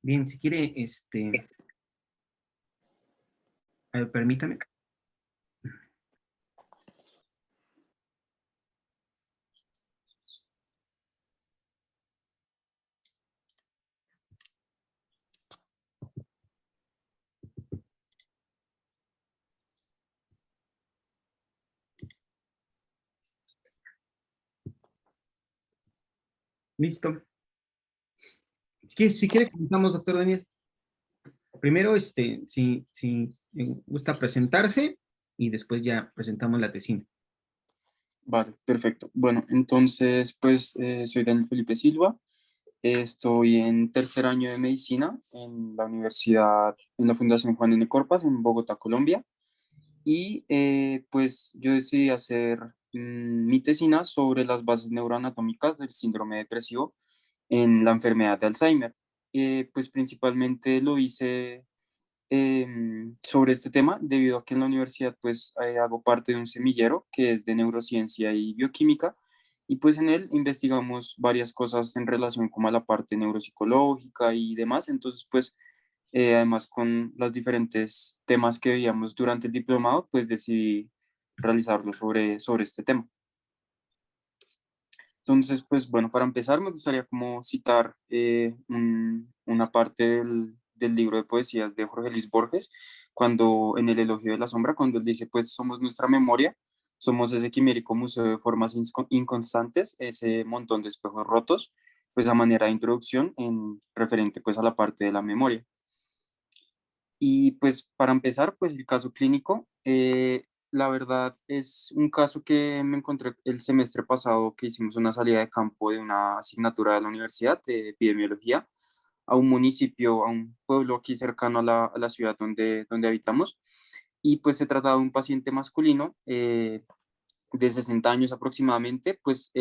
Bien, si quiere, a ver, permítame. Listo. Si quiere, comenzamos, doctor Daniel. Primero, si gusta presentarse y después ya presentamos la tesina. Vale, perfecto. Bueno, entonces, pues soy Daniel Felipe Silva, estoy en tercer año de medicina en la universidad, en la Fundación Juan N. Corpas, en Bogotá, Colombia, y pues yo decidí hacer mi tesina sobre las bases neuroanatómicas del síndrome depresivo en la enfermedad de Alzheimer. Pues principalmente lo hice sobre este tema, debido a que en la universidad pues hago parte de un semillero que es de neurociencia y bioquímica, y pues en él investigamos varias cosas en relación como a la parte neuropsicológica y demás. Entonces pues además con los diferentes temas que veíamos durante el diplomado, pues decidí realizarlo sobre este tema. Entonces, pues bueno, para empezar me gustaría como citar una parte del libro de poesías de Jorge Luis Borges, cuando en el Elogio de la Sombra, cuando él dice, pues somos nuestra memoria, somos ese quimérico museo de formas inconstantes, ese montón de espejos rotos, pues a manera de introducción en referente pues a la parte de la memoria. Y pues para empezar, pues el caso clínico, la verdad es un caso que me encontré el semestre pasado que hicimos una salida de campo de una asignatura de la universidad de epidemiología a un municipio, a un pueblo aquí cercano a la ciudad donde habitamos. Y pues se trataba de un paciente masculino de 60 años aproximadamente, pues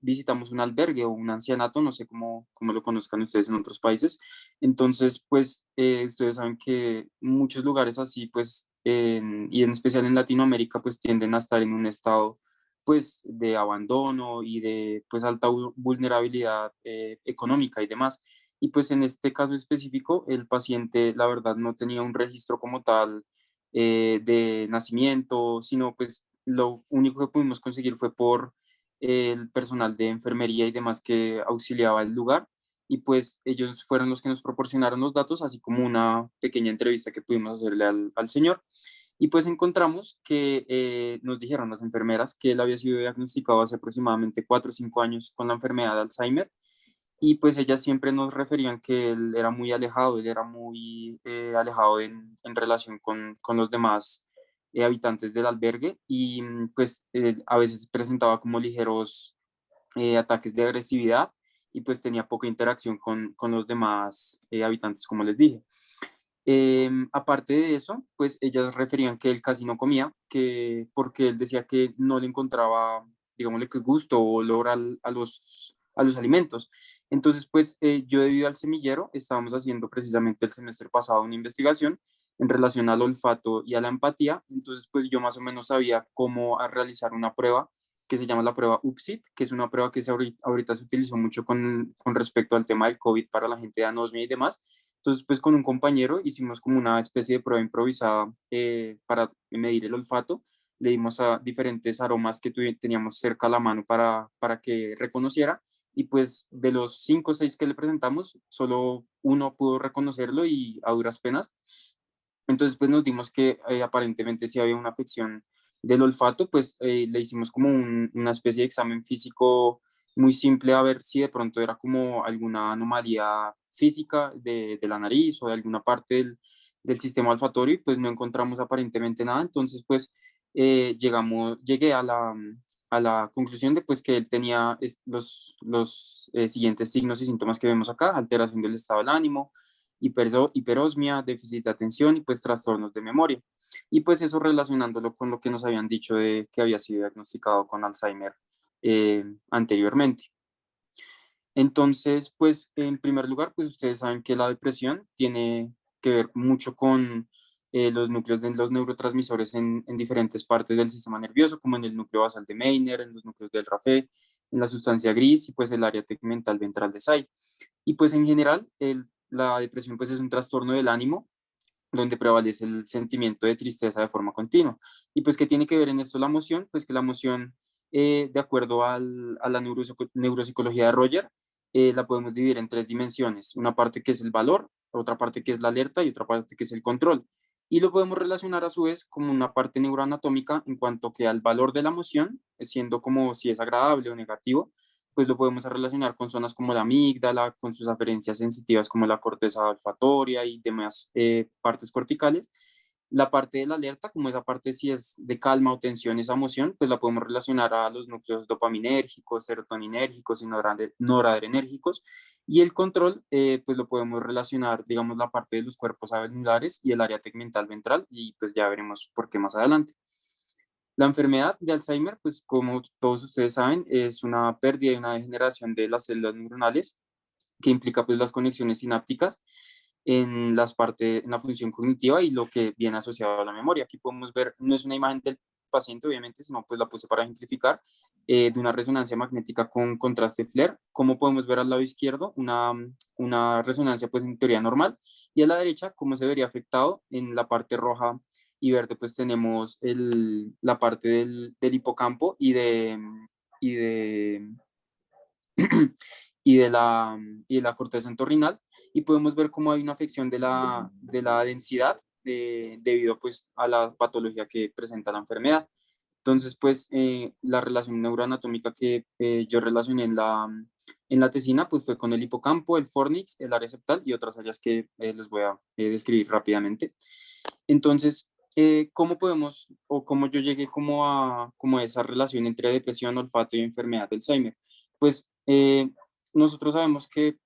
visitamos un albergue o un ancianato, no sé cómo lo conozcan ustedes en otros países. Entonces, pues ustedes saben que muchos lugares así, pues, y en especial en Latinoamérica, pues tienden a estar en un estado pues de abandono y de pues alta vulnerabilidad económica y demás. Y pues en este caso específico, el paciente, la verdad, no tenía un registro como tal de nacimiento, sino pues lo único que pudimos conseguir fue por el personal de enfermería y demás que auxiliaba el lugar. Y pues ellos fueron los que nos proporcionaron los datos, así como una pequeña entrevista que pudimos hacerle al señor. Y pues encontramos que nos dijeron las enfermeras que él había sido diagnosticado hace aproximadamente 4 o 5 años con la enfermedad de Alzheimer, y pues ellas siempre nos referían que él era muy alejado, él era muy alejado en relación con los demás habitantes del albergue, y pues a veces presentaba como ligeros ataques de agresividad, y pues tenía poca interacción con los demás habitantes, como les dije. Aparte de eso, pues ellas referían que él casi no comía, que porque él decía que no le encontraba, digámosle, que gusto o olor a los alimentos. Entonces, pues yo debido al semillero, estábamos haciendo precisamente el semestre pasado una investigación en relación al olfato y a la empatía. Entonces, pues yo más o menos sabía cómo realizar una prueba que se llama la prueba UPSIP, que es una prueba que ahorita se utilizó mucho con respecto al tema del COVID para la gente de anosmia y demás. Entonces, pues con un compañero hicimos como una especie de prueba improvisada para medir el olfato. Le dimos a diferentes aromas que teníamos cerca a la mano para que reconociera. Y pues de los 5 o 6 que le presentamos, solo uno pudo reconocerlo y a duras penas. Entonces, pues nos dimos que aparentemente sí había una afección del olfato. Pues le hicimos como una especie de examen físico muy simple a ver si de pronto era como alguna anomalía física de la nariz o de alguna parte del sistema olfatorio, y pues no encontramos aparentemente nada. Entonces, pues llegué a la conclusión de pues que él tenía los siguientes signos y síntomas que vemos acá: alteración del estado del ánimo, hiperosmia, déficit de atención y pues trastornos de memoria. Y pues eso relacionándolo con lo que nos habían dicho de que había sido diagnosticado con Alzheimer anteriormente. Entonces, pues en primer lugar, pues ustedes saben que la depresión tiene que ver mucho con los núcleos de los neurotransmisores en diferentes partes del sistema nervioso, como en el núcleo basal de Meiner, en los núcleos del Raphe, en la sustancia gris y pues el área tegmental ventral de Say. Y pues en general, la depresión pues es un trastorno del ánimo donde prevalece el sentimiento de tristeza de forma continua. Y pues, ¿qué tiene que ver en esto la emoción? Pues que la emoción, de acuerdo a la neuropsicología de Roger, la podemos dividir en tres dimensiones. Una parte que es el valor, otra parte que es la alerta y otra parte que es el control. Y lo podemos relacionar a su vez como una parte neuroanatómica en cuanto que al valor de la emoción, siendo como si es agradable o negativo, pues lo podemos relacionar con zonas como la amígdala, con sus aferencias sensitivas como la corteza olfatoria y demás partes corticales. La parte de la alerta, como esa parte si es de calma o tensión, esa emoción, pues la podemos relacionar a los núcleos dopaminérgicos, serotoninérgicos y noradrenérgicos. Y el control, pues lo podemos relacionar, digamos, la parte de los cuerpos alveolares y el área tegmental ventral, y pues ya veremos por qué más adelante. La enfermedad de Alzheimer, pues como todos ustedes saben, es una pérdida y una degeneración de las células neuronales que implica pues las conexiones sinápticas en la función cognitiva y lo que viene asociado a la memoria. Aquí podemos ver, no es una imagen del paciente obviamente, sino pues la puse para ejemplificar, de una resonancia magnética con contraste FLAIR. Como podemos ver al lado izquierdo, una resonancia pues en teoría normal, y a la derecha cómo se vería afectado en la parte roja y verde, pues tenemos la parte del hipocampo y de, y de la corteza entorrinal, y podemos ver cómo hay una afección de la densidad debido pues a la patología que presenta la enfermedad. Entonces, pues la relación neuroanatómica que yo relacioné en la tesina, pues fue con el hipocampo, el fornix, el área septal y otras áreas que les voy a describir rápidamente. Entonces, ¿cómo podemos o cómo yo llegué como a esa relación entre depresión, olfato y enfermedad de Alzheimer? Pues nosotros sabemos que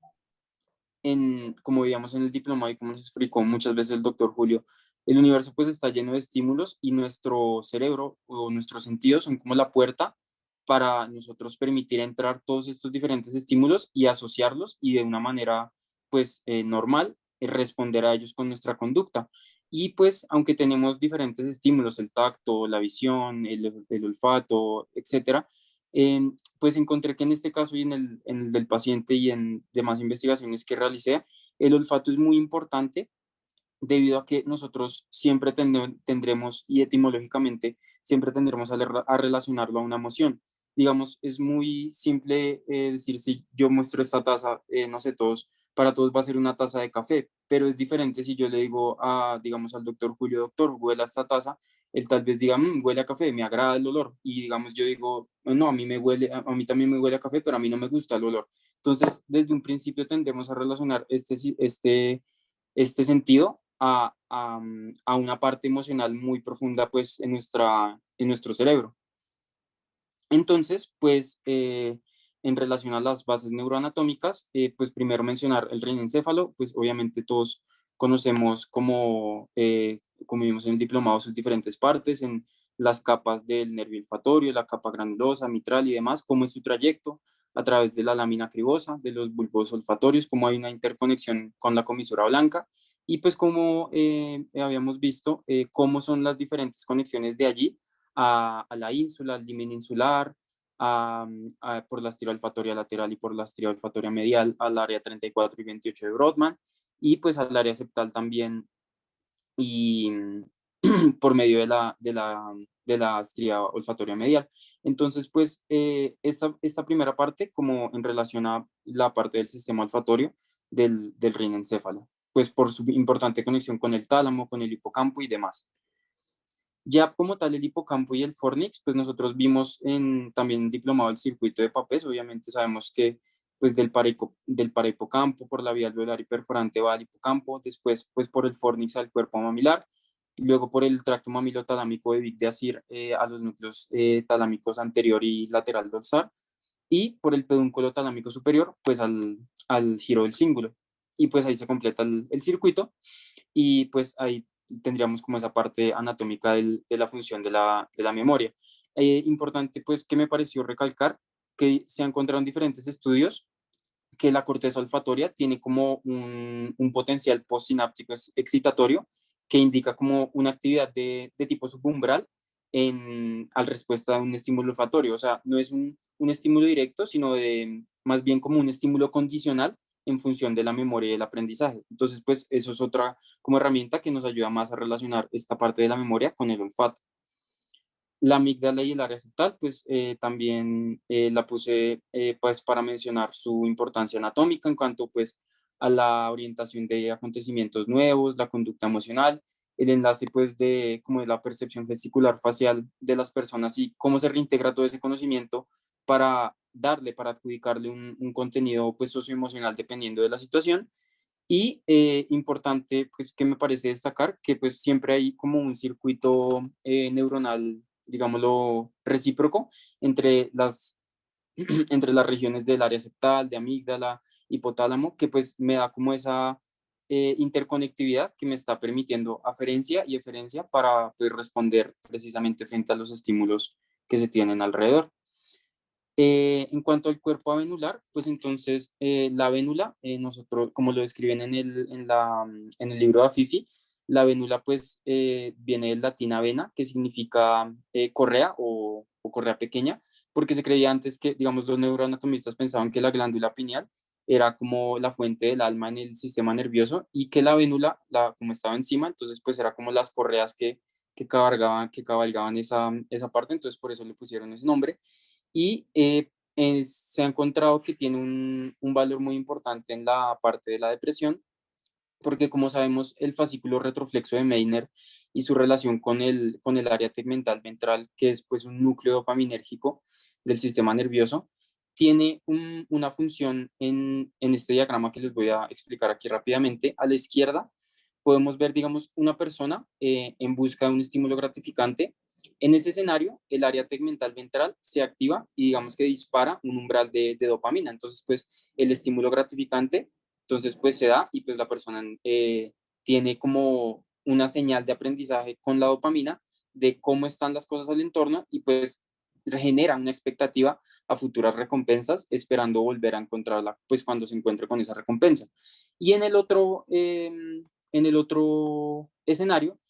como veíamos en el diploma y como nos explicó muchas veces el doctor Julio, el universo pues está lleno de estímulos y nuestro cerebro o nuestros sentidos son como la puerta para nosotros permitir entrar todos estos diferentes estímulos y asociarlos y de una manera pues normal responder a ellos con nuestra conducta. Y pues aunque tenemos diferentes estímulos, el tacto, la visión, el olfato, etcétera, pues encontré que en este caso y en el del paciente y en demás investigaciones que realicé, el olfato es muy importante debido a que nosotros siempre tendremos y etimológicamente siempre tendremos a relacionarlo a una emoción. Digamos, es muy simple decir si yo muestro esta taza, no sé, para todos va a ser una taza de café, pero es diferente si yo le digo digamos, al doctor Julio, doctor, huela esta taza, él tal vez diga, huele a café, me agrada el olor, y digamos, yo digo, no, a mí también me huele a café, pero a mí no me gusta el olor. Entonces, desde un principio tendemos a relacionar este sentido a una parte emocional muy profunda pues en nuestro cerebro. Entonces, pues en relación a las bases neuroanatómicas, pues primero mencionar el rinencéfalo, pues obviamente todos conocemos como vimos en el diplomado sus diferentes partes, en las capas del nervio olfatorio, la capa granulosa, mitral y demás, cómo es su trayecto a través de la lámina cribosa, de los bulbos olfatorios, cómo hay una interconexión con la comisura blanca y pues como habíamos visto, cómo son las diferentes conexiones de allí a la ínsula, al limen insular, por la estría olfatoria lateral y por la estría olfatoria medial, al área 34 y 28 de Brodmann, y pues al área septal también, y por medio de la estría olfatoria medial. Entonces, pues, esta primera parte, como en relación a la parte del sistema olfatorio del rinencéfalo, pues por su importante conexión con el tálamo, con el hipocampo y demás. Ya como tal el hipocampo y el fornix, pues nosotros vimos también diplomado el circuito de Papez, obviamente sabemos que pues del parahipocampo por la vía alveolar y perforante va al hipocampo, después pues por el fornix al cuerpo mamilar, luego por el tracto mamilotalámico de Vic de Asir a los núcleos talámicos anterior y lateral dorsal, y por el pedúnculo talámico superior pues al giro del cíngulo. Y pues ahí se completa el circuito y pues ahí tendríamos como esa parte anatómica de la función de la memoria. Importante pues que me pareció recalcar que se han encontrado en diferentes estudios que la corteza olfatoria tiene como un potencial postsináptico excitatorio que indica como una actividad de tipo subumbral al respuesta a un estímulo olfatorio. O sea, no es un estímulo directo, sino más bien como un estímulo condicional en función de la memoria y el aprendizaje. Entonces, pues eso es otra como herramienta que nos ayuda más a relacionar esta parte de la memoria con el olfato. La amígdala y el área septal, pues también la puse pues para mencionar su importancia anatómica en cuanto pues a la orientación de acontecimientos nuevos, la conducta emocional, el enlace pues de como de la percepción gesticular facial de las personas y cómo se reintegra todo ese conocimiento para adjudicarle un contenido pues socioemocional dependiendo de la situación. Y importante, pues que me parece destacar que pues siempre hay como un circuito neuronal, digámoslo, recíproco entre entre las regiones del área septal, de amígdala, hipotálamo, que pues me da como esa interconectividad que me está permitiendo aferencia y eferencia para pues, responder precisamente frente a los estímulos que se tienen alrededor. En cuanto al cuerpo avenular, pues entonces la vénula, nosotros, como lo describen en el libro de Afifi, la vénula pues viene del latín avena, que significa correa o correa pequeña, porque se creía antes que, digamos, los neuroanatomistas pensaban que la glándula pineal era como la fuente del alma en el sistema nervioso y que la vénula, como estaba encima, entonces pues era como las correas que cabalgaban esa parte, entonces por eso le pusieron ese nombre y se ha encontrado que tiene un valor muy importante en la parte de la depresión, porque como sabemos, el fascículo retroflexo de Meissner y su relación con el área tegmental ventral, que es pues un núcleo dopaminérgico del sistema nervioso, tiene una función en este diagrama que les voy a explicar aquí rápidamente. A la izquierda podemos ver, digamos, una persona en busca de un estímulo gratificante. En ese escenario, el área tegmental ventral se activa y digamos que dispara un umbral de dopamina. Entonces, pues el estímulo gratificante, entonces pues se da y pues la persona tiene como una señal de aprendizaje con la dopamina de cómo están las cosas al entorno y pues genera una expectativa a futuras recompensas, esperando volver a encontrarla pues cuando se encuentre con esa recompensa. Y en el otro escenario,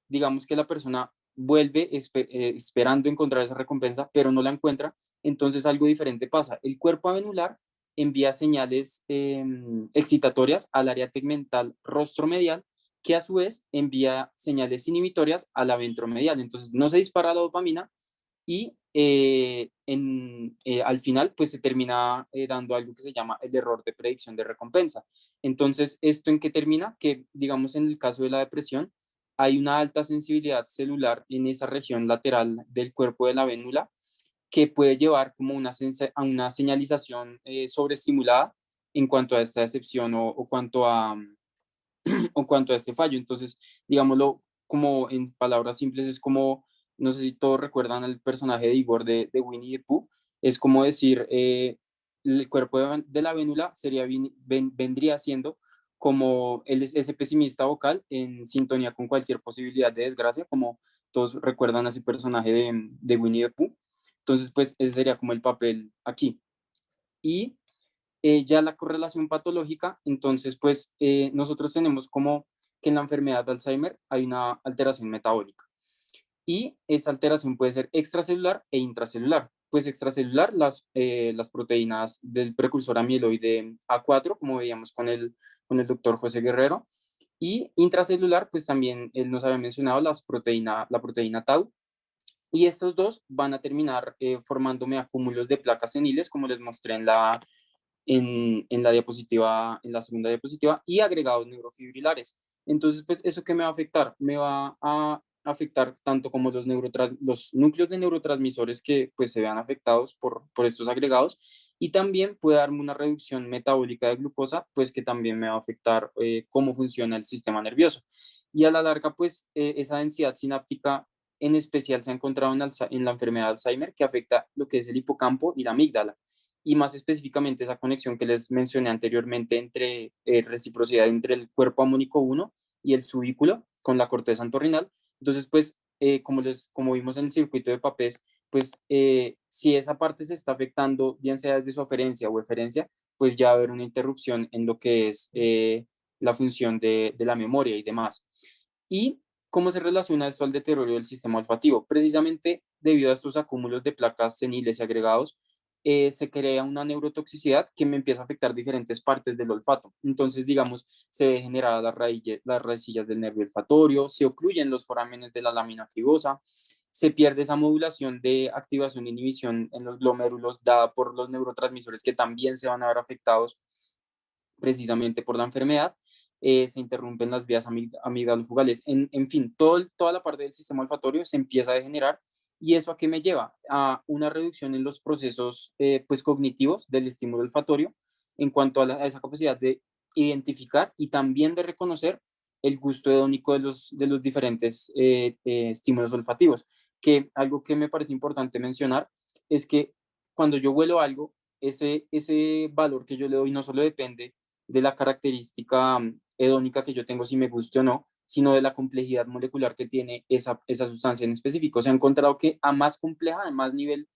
digamos que la persona vuelve esperando encontrar esa recompensa, pero no la encuentra, entonces algo diferente pasa. El cuerpo avenular envía señales excitatorias al área tegmental rostromedial, que a su vez envía señales inhibitorias a la ventromedial. Entonces no se dispara la dopamina y al final pues se termina dando algo que se llama el error de predicción de recompensa. Entonces, ¿esto en qué termina? Que digamos en el caso de la depresión, hay una alta sensibilidad celular en esa región lateral del cuerpo de la vénula que puede llevar como a una señalización sobreestimulada en cuanto a esta excepción o cuanto a este fallo. Entonces, digámoslo como en palabras simples, es como, no sé si todos recuerdan al personaje de Igor de Winnie the Pooh, es como decir, el cuerpo de la vénula vendría siendo como ese pesimista vocal en sintonía con cualquier posibilidad de desgracia, como todos recuerdan a ese personaje de Winnie the Pooh. Entonces, pues ese sería como el papel aquí. Y ya la correlación patológica, entonces, pues nosotros tenemos como que en la enfermedad de Alzheimer hay una alteración metabólica y esa alteración puede ser extracelular e intracelular. Pues extracelular, las proteínas del precursor amiloide A4, como veíamos con el doctor José Guerrero, y intracelular, pues también él nos había mencionado la proteína Tau, y estos dos van a terminar formándome acúmulos de placas seniles, como les mostré en la diapositiva, en la segunda diapositiva, y agregados neurofibrilares. Entonces, pues, ¿eso qué me va a afectar? Me va a afectar tanto como los núcleos de neurotransmisores que pues se vean afectados por estos agregados y también puede darme una reducción metabólica de glucosa, pues que también me va a afectar cómo funciona el sistema nervioso. Y a la larga, pues esa densidad sináptica en especial se ha encontrado en la enfermedad de Alzheimer que afecta lo que es el hipocampo y la amígdala y más específicamente esa conexión que les mencioné anteriormente entre reciprocidad entre el cuerpo amónico 1 y el subículo con la corteza entorrinal. Entonces, pues, como vimos en el circuito de papés, pues si esa parte se está afectando, bien sea desde su aferencia o eferencia, pues ya va a haber una interrupción en lo que es la función de la memoria y demás. ¿Y cómo se relaciona esto al deterioro del sistema olfativo? Precisamente debido a estos acúmulos de placas seniles y agregados, se crea una neurotoxicidad que me empieza a afectar diferentes partes del olfato. Entonces, digamos, se ve generada las raicillas del nervio olfatorio, se ocluyen los forámenes de la lámina fibosa, se pierde esa modulación de activación e inhibición en los glomérulos dada por los neurotransmisores que también se van a ver afectados precisamente por la enfermedad. Se interrumpen las vías amigdalofugales. En fin, toda la parte del sistema olfatorio se empieza a degenerar. ¿Y eso a qué me lleva? A una reducción en los procesos pues, cognitivos del estímulo olfatorio en cuanto a esa capacidad de identificar y también de reconocer el gusto hedónico de los diferentes estímulos olfativos. Que algo que me parece importante mencionar es que cuando yo huelo algo, ese valor que yo le doy no solo depende de la característica hedónica que yo tengo, si me guste o no, sino de la complejidad molecular que tiene esa sustancia en específico. Se ha encontrado que a más compleja, a más nivel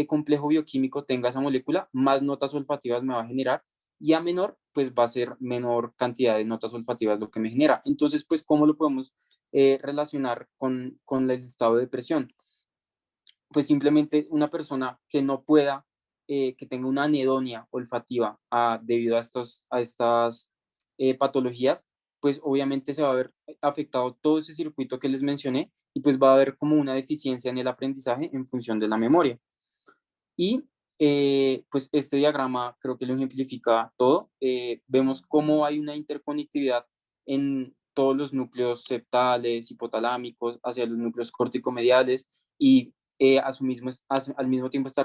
complejo bioquímico tenga esa molécula, más notas olfativas me va a generar y a menor, pues va a ser menor cantidad de notas olfativas lo que me genera. Entonces, pues, ¿cómo lo podemos relacionar con el estado de depresión? Pues simplemente una persona que no pueda, que tenga una anedonia olfativa debido a estas patologías, pues obviamente se va a ver afectado todo ese circuito que les mencioné y pues va a haber como una deficiencia en el aprendizaje en función de la memoria. Y pues este diagrama creo que lo ejemplifica todo. Vemos cómo hay una interconectividad en todos los núcleos septales, hipotalámicos, hacia los núcleos corticomediales y al mismo tiempo está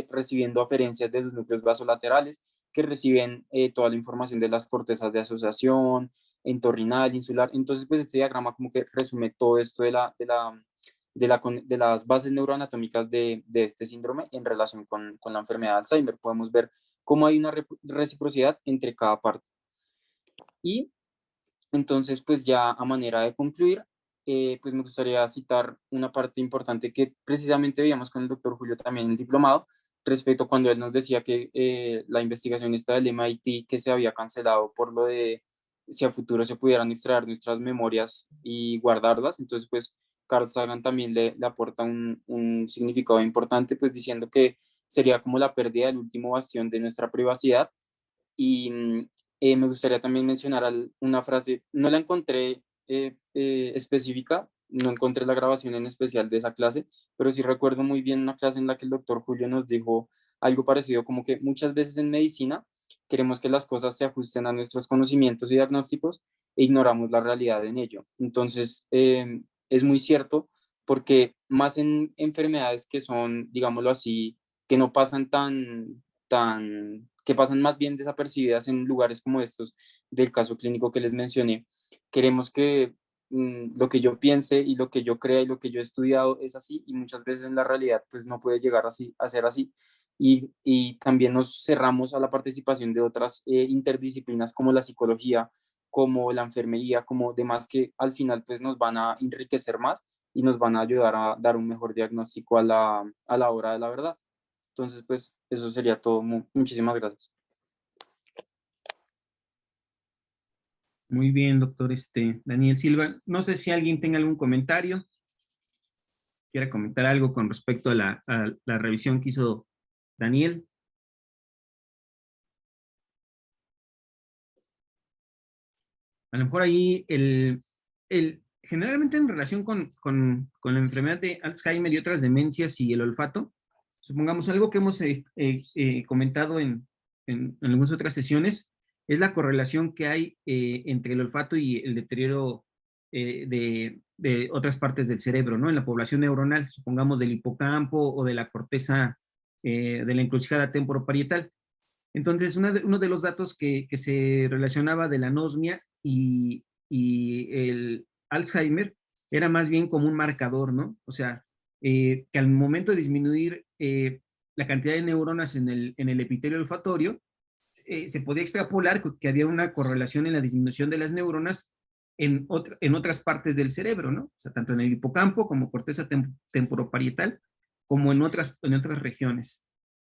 recibiendo aferencias de los núcleos vasolaterales que reciben toda la información de las cortezas de asociación, entorrinal, insular. Entonces, pues este diagrama como que resume todo esto de las bases neuroanatómicas de este síndrome en relación con la enfermedad de Alzheimer. Podemos ver cómo hay una reciprocidad entre cada parte. Y entonces, pues ya a manera de concluir, pues me gustaría citar una parte importante que precisamente veíamos con el doctor Julio también en el diplomado, respecto a cuando él nos decía que la investigación esta del MIT que se había cancelado por lo de si a futuro se pudieran extraer nuestras memorias y guardarlas. Entonces, pues Carl Sagan también le aporta un significado importante, pues diciendo que sería como la pérdida del último bastión de nuestra privacidad. Y me gustaría también mencionar una frase, no la encontré específica, no encontré la grabación en especial de esa clase, pero sí recuerdo muy bien una clase en la que el doctor Julio nos dijo algo parecido, como que muchas veces en medicina queremos que las cosas se ajusten a nuestros conocimientos y diagnósticos e ignoramos la realidad en ello. Entonces, es muy cierto porque más en enfermedades que son, digámoslo así, que no pasan que pasan más bien desapercibidas en lugares como estos del caso clínico que les mencioné. Queremos que lo que yo piense y lo que yo crea y lo que yo he estudiado es así y muchas veces en la realidad pues no puede llegar así, a ser así. Y también nos cerramos a la participación de otras interdisciplinas como la psicología, como la enfermería, como demás que al final pues nos van a enriquecer más y nos van a ayudar a dar un mejor diagnóstico a la hora de la verdad. Entonces, pues eso sería todo. Muchísimas gracias. Muy bien, doctor Daniel Silva. No sé si alguien tenga algún comentario, quiera comentar algo con respecto a la revisión que hizo Daniel. A lo mejor ahí generalmente en relación con la enfermedad de Alzheimer y otras demencias y el olfato, supongamos algo que hemos comentado en algunas otras sesiones, es la correlación que hay entre el olfato y el deterioro de otras partes del cerebro, ¿no? En la población neuronal, supongamos del hipocampo o de la corteza de la encrucijada temporoparietal. Entonces, uno de los datos que se relacionaba de la anosmia y el Alzheimer era más bien como un marcador, ¿no? O sea, que al momento de disminuir la cantidad de neuronas en el epitelio olfatorio, se podía extrapolar que había una correlación en la disminución de las neuronas en otras partes del cerebro, ¿no? O sea, tanto en el hipocampo como corteza temporoparietal, como en otras regiones.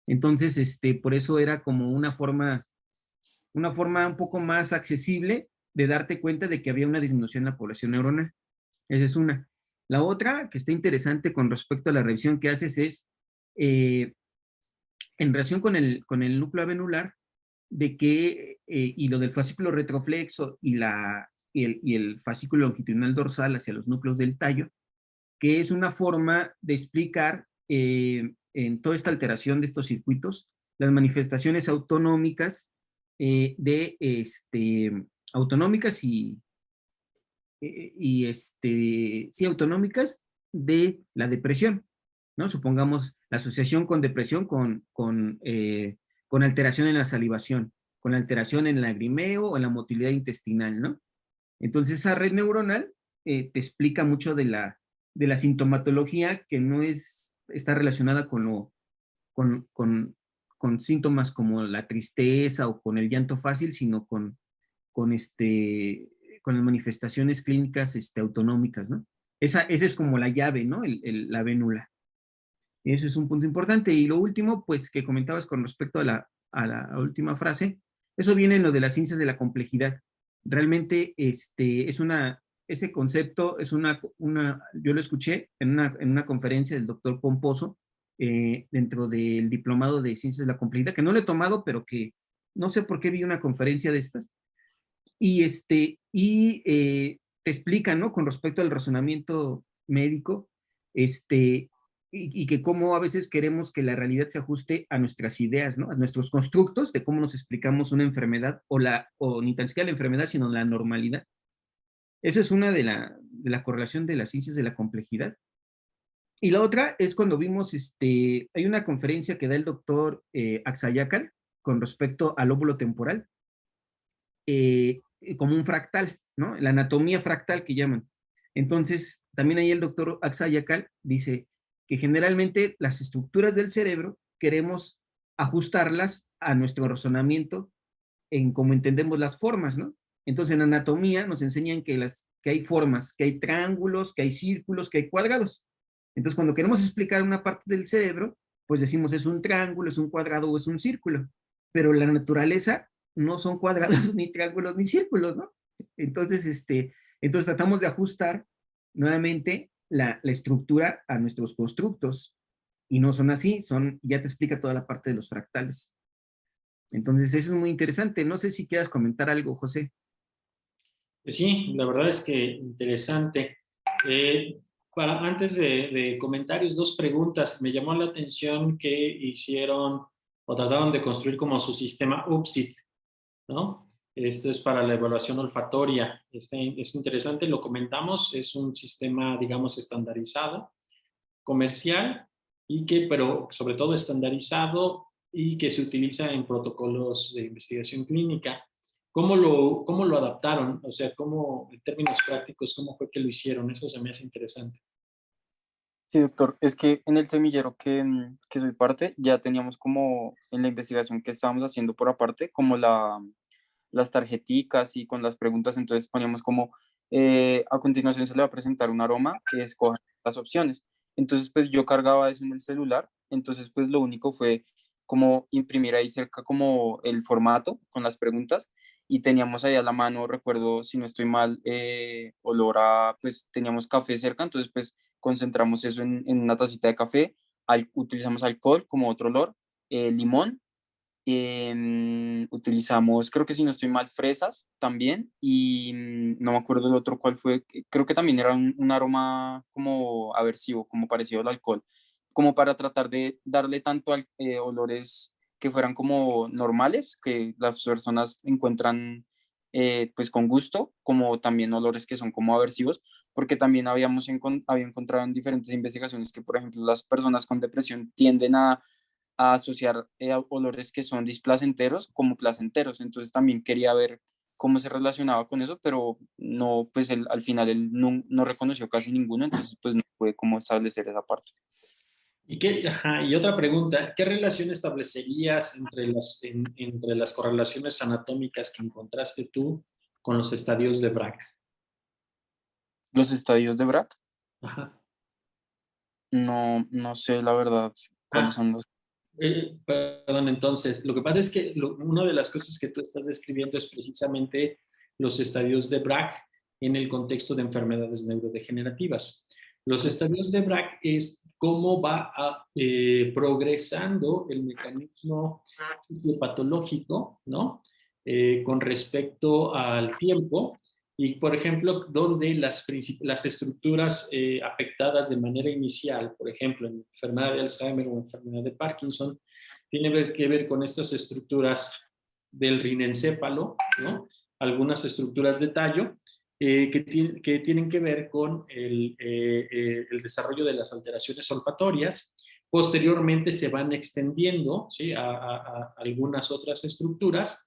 Entonces, por eso era como una forma un poco más accesible de darte cuenta de que había una disminución en la población neuronal. Esa es una. La otra, que está interesante con respecto a la revisión que haces, es eh, en relación con el núcleo avenular, de que, y lo del fascículo retroflexo y el fascículo longitudinal dorsal hacia los núcleos del tallo, que es una forma de explicar en toda esta alteración de estos circuitos las manifestaciones autonómicas autonómicas sí, autonómicas de la depresión, ¿no? Supongamos la asociación con depresión con alteración en la salivación, con alteración en el lagrimeo o en la motilidad intestinal, ¿no? Entonces, esa red neuronal te explica mucho de la sintomatología que no está relacionada con, con, con síntomas como la tristeza o con el llanto fácil, sino con, con las manifestaciones clínicas autonómicas, ¿no? Esa es como la llave, ¿no? La vénula. Eso es un punto importante. Y lo último, pues, que comentabas con respecto a la última frase, eso viene en lo de las ciencias de la complejidad. Realmente, ese concepto es yo lo escuché en una conferencia del doctor Pomposo, dentro del diplomado de ciencias de la complejidad, que no lo he tomado, pero que no sé por qué vi una conferencia de estas, te explican, ¿no? Con respecto al razonamiento médico, y que cómo a veces queremos que la realidad se ajuste a nuestras ideas, ¿no? A nuestros constructos de cómo nos explicamos una enfermedad o ni tan siquiera la enfermedad, sino la normalidad. Eso es una de la correlación de las ciencias de la complejidad. Y la otra es cuando vimos, hay una conferencia que da el doctor Axayacal con respecto al lóbulo temporal, como un fractal, ¿no? La anatomía fractal que llaman. Entonces, también ahí el doctor Axayacal dice que generalmente las estructuras del cerebro queremos ajustarlas a nuestro razonamiento en cómo entendemos las formas, ¿no? Entonces, en anatomía nos enseñan que hay formas, que hay triángulos, que hay círculos, que hay cuadrados. Entonces, cuando queremos explicar una parte del cerebro, pues decimos es un triángulo, es un cuadrado o es un círculo. Pero la naturaleza no son cuadrados, ni triángulos, ni círculos, ¿no? Entonces, entonces tratamos de ajustar nuevamente la estructura a nuestros constructos. Y no son así, ya te explica toda la parte de los fractales. Entonces, eso es muy interesante. No sé si quieras comentar algo, José. Pues sí, la verdad es que interesante. Eh, Antes de comentarios, dos preguntas. Me llamó la atención que hicieron o trataron de construir como su sistema UPSIT, ¿no? Esto es para la evaluación olfatoria. Es interesante, lo comentamos, es un sistema, digamos, estandarizado, comercial, pero sobre todo estandarizado y que se utiliza en protocolos de investigación clínica. Cómo lo adaptaron? O sea, en términos prácticos, ¿cómo fue que lo hicieron? Eso se me hace interesante. Sí, doctor, es que en el semillero que soy parte, ya teníamos como en la investigación que estábamos haciendo por aparte, como las tarjeticas y con las preguntas, entonces poníamos como, a continuación se le va a presentar un aroma, escojan las opciones. Entonces, pues yo cargaba eso en el celular, entonces pues lo único fue como imprimir ahí cerca como el formato con las preguntas y teníamos ahí a la mano, recuerdo, si no estoy mal, olor a, pues teníamos café cerca, entonces pues concentramos eso en una tacita de café, utilizamos alcohol como otro olor, limón, utilizamos, creo que si no estoy mal, fresas también y no me acuerdo el otro cuál fue, creo que también era un aroma como aversivo, como parecido al alcohol, como para tratar de darle tanto olores que fueran como normales, que las personas encuentran pues con gusto, como también olores que son como aversivos, porque también había encontrado en diferentes investigaciones que, por ejemplo, las personas con depresión tienden a asociar olores que son displacenteros como placenteros. Entonces también quería ver cómo se relacionaba con eso, pero no, pues al final él no reconoció casi ninguno, entonces pues no puede cómo establecer esa parte. Y otra pregunta, ¿qué relación establecerías entre las correlaciones anatómicas que encontraste tú con los estadios de Braak? Los estadios de Braak, Ajá. no sé la verdad cuáles Ah, son los... perdón, entonces, lo que pasa es que una de las cosas que tú estás describiendo es precisamente los estadios de Bragg en el contexto de enfermedades neurodegenerativas. Los estadios de Bragg es cómo va progresando el mecanismo fisiopatológico, ¿no? Con respecto al tiempo y, por ejemplo, donde las estructuras afectadas de manera inicial, por ejemplo, en enfermedad de Alzheimer o enfermedad de Parkinson, tiene que ver con estas estructuras del rinencéfalo, ¿no? Algunas estructuras de tallo, que tienen que ver con el desarrollo de las alteraciones olfatorias. Posteriormente se van extendiendo, ¿sí?, a algunas otras estructuras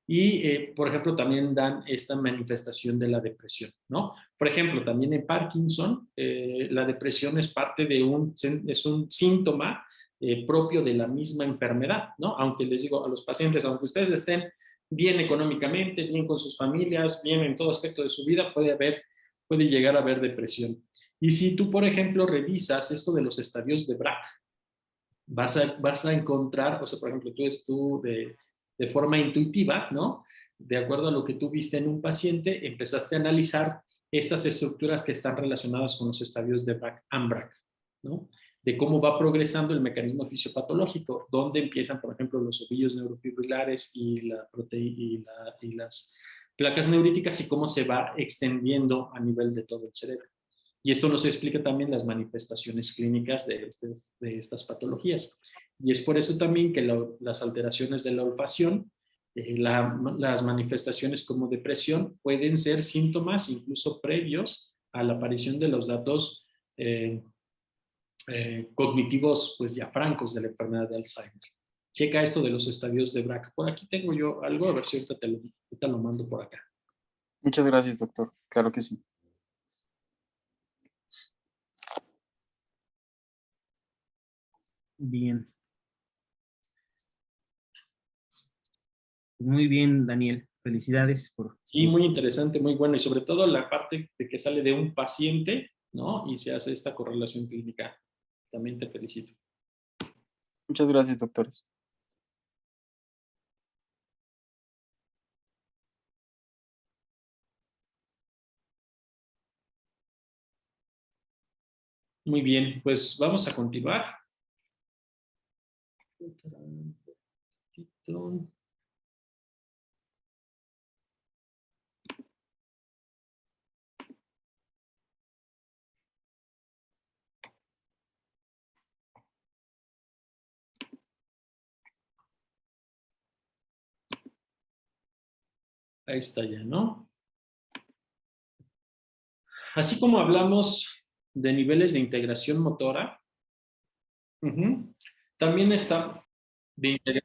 y, por ejemplo, también dan esta manifestación de la depresión, ¿no? Por ejemplo, también en Parkinson, la depresión es parte de es un síntoma propio de la misma enfermedad, ¿no? Aunque les digo a los pacientes, aunque ustedes estén bien económicamente, bien con sus familias, bien en todo aspecto de su vida, puede llegar a haber depresión. Y si tú, por ejemplo, revisas esto de los estadios de Bragg, vas a encontrar, o sea, por ejemplo, tú de forma intuitiva, ¿no? De acuerdo a lo que tú viste en un paciente, empezaste a analizar estas estructuras que están relacionadas con los estadios de Bragg, ¿no? De cómo va progresando el mecanismo fisiopatológico, dónde empiezan, por ejemplo, los ovillos neurofibrilares y las placas neuríticas y cómo se va extendiendo a nivel de todo el cerebro. Y esto nos explica también las manifestaciones clínicas de estas patologías. Y es por eso también que las alteraciones de la olfacción, las manifestaciones como depresión, pueden ser síntomas incluso previos a la aparición de los datos cognitivos, pues ya francos, de la enfermedad de Alzheimer. Checa esto de los estadios de Bragg. Por aquí tengo yo algo, a ver si ahorita te lo mando por acá. Muchas gracias, doctor. Claro que sí. Bien. Muy bien, Daniel. Felicidades por... Sí, muy interesante, muy bueno. Y sobre todo la parte de que sale de un paciente, ¿no? Y se hace esta correlación clínica. También te felicito. Muchas gracias, doctores. Muy bien, pues vamos a continuar. Ahí está ya, ¿no? Así como hablamos de niveles de integración motora, también está de integración